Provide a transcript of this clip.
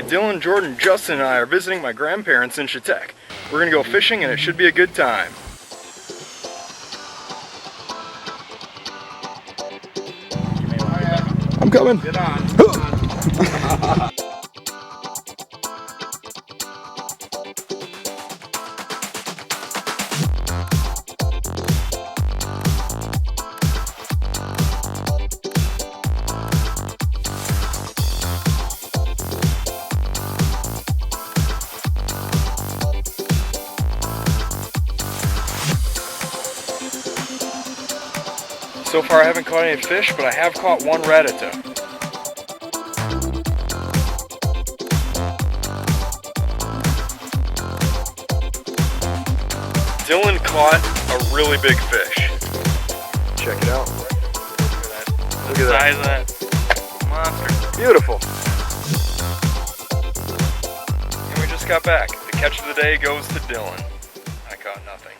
Dillon, Jordan, Justin, and I are visiting my grandparents in Chetek. We're gonna go fishing and it should be a good time. I'm coming. Get on. So far I haven't caught any fish, but I have caught one Rattata. Dillon caught a really big fish. Check it out. Look at that. Look at Size of that monster. Beautiful. And we just got back. The catch of the day goes to Dillon. I caught nothing.